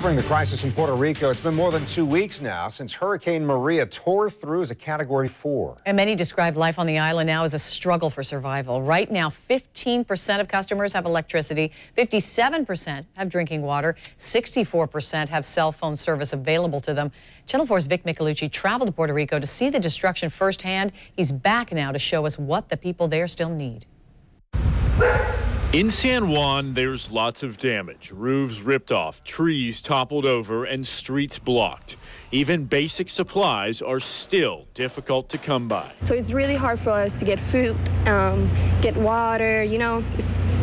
Covering the crisis in Puerto Rico, it's been more than 2 weeks now since Hurricane Maria tore through as a Category 4. And many describe life on the island now as a struggle for survival. Right now, 15% of customers have electricity, 57% have drinking water, 64% have cell phone service available to them. Channel 4's Vic Micolucci traveled to Puerto Rico to see the destruction firsthand. He's back now to show us what the people there still need. In San Juan, there's lots of damage. Roofs ripped off, trees toppled over, and streets blocked. Even basic supplies are still difficult to come by. So it's really hard for us to get food, get water, you know,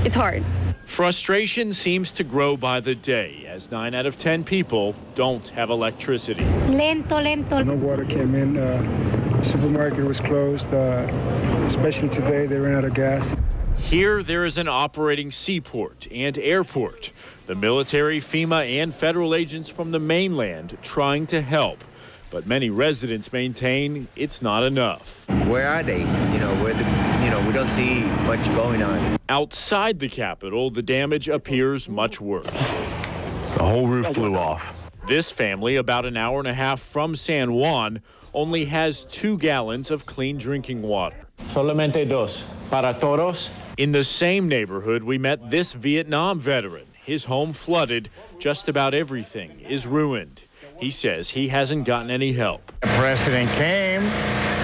it's hard. Frustration seems to grow by the day as 9 out of 10 people don't have electricity. Lento. No water came in. The supermarket was closed, especially today. They ran out of gas. Here, there is an operating seaport and airport. The military, FEMA, and federal agents from the mainland trying to help. But many residents maintain it's not enough. Where are they? We don't see much going on. Outside the capital, the damage appears much worse. The whole roof blew off. This family, about an hour and a half from San Juan, only has 2 gallons of clean drinking water. Solamente dos. Para todos. In the same neighborhood, we met this Vietnam veteran. His home flooded. Just about everything is ruined. He says he hasn't gotten any help. The president came.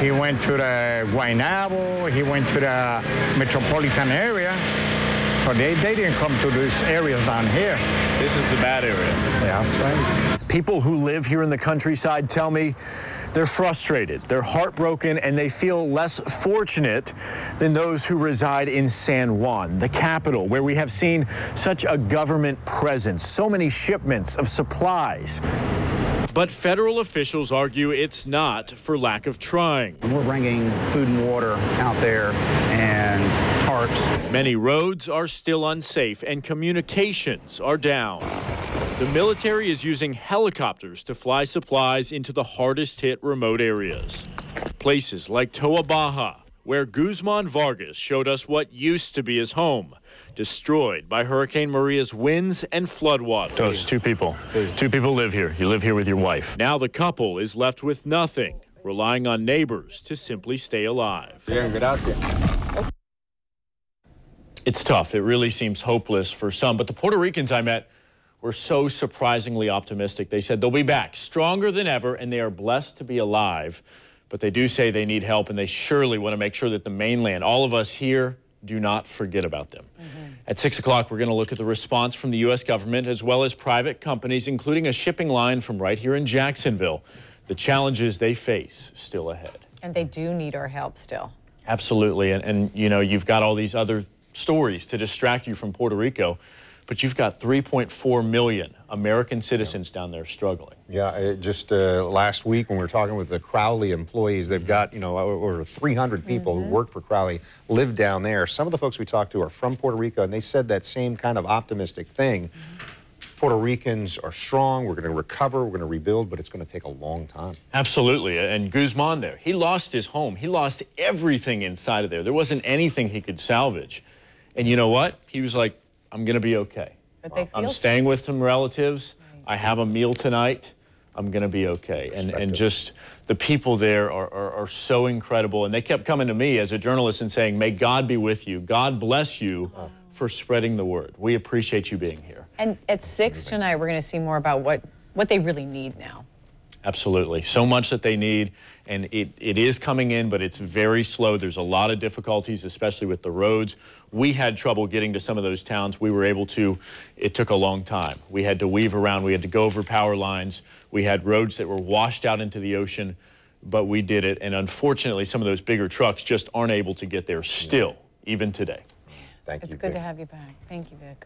He went to the Guaynabo. He went to the metropolitan area. So they didn't come to these areas down here. This is the bad area. That's right. People who live here in the countryside tell me they're frustrated, they're heartbroken, and they feel less fortunate than those who reside in San Juan, the capital, where we have seen such a government presence, so many shipments of supplies. But federal officials argue it's not for lack of trying. We're bringing food and water out there and tarps. Many roads are still unsafe and communications are down. The military is using helicopters to fly supplies into the hardest hit remote areas. Places like Toa Baja, where Guzman Vargas showed us what used to be his home, destroyed by Hurricane Maria's winds and floodwaters. So it's 2 people. 2 people live here. You live here with your wife. Now the couple is left with nothing, relying on neighbors to simply stay alive. It's tough. It really seems hopeless for some, but the Puerto Ricans I met were so surprisingly optimistic. They said they'll be back stronger than ever, and they are blessed to be alive. But they do say they need help, and they surely want to make sure that the mainland, all of us here, do not forget about them. At 6 o'clock, we're going to look at the response from the U.S. government as well as private companies, including a shipping line from right here in Jacksonville. The challenges they face still ahead. And they do need our help still. Absolutely. And you know, you've got all these other stories to distract you from Puerto Rico. But you've got 3.4 million American citizens down there struggling. Yeah, just last week when we were talking with the Crowley employees, they've got, over 300 people who work for Crowley, live down there. Some of the folks we talked to are from Puerto Rico, and they said that same kind of optimistic thing. Puerto Ricans are strong, we're going to recover, we're going to rebuild, but it's going to take a long time. Absolutely, and Guzman there, he lost his home. He lost everything inside of there. There wasn't anything he could salvage. And you know what? He was like, I'm going to be okay. But I'm staying with some relatives. Right. I have a meal tonight. I'm going to be okay. And just the people there are so incredible. And they kept coming to me as a journalist and saying, may God be with you. God bless you for spreading the word. We appreciate you being here. And at 6 tonight, we're going to see more about what they really need now. Absolutely. So much that they need, and it is coming in, but it's very slow. There's a lot of difficulties, especially with the roads. We had trouble getting to some of those towns. We were able to. It took a long time. We had to weave around. We had to go over power lines. We had roads that were washed out into the ocean, but we did it. And unfortunately, some of those bigger trucks just aren't able to get there still, even today. Thank you, It's good to have you back. Thank you, Vic.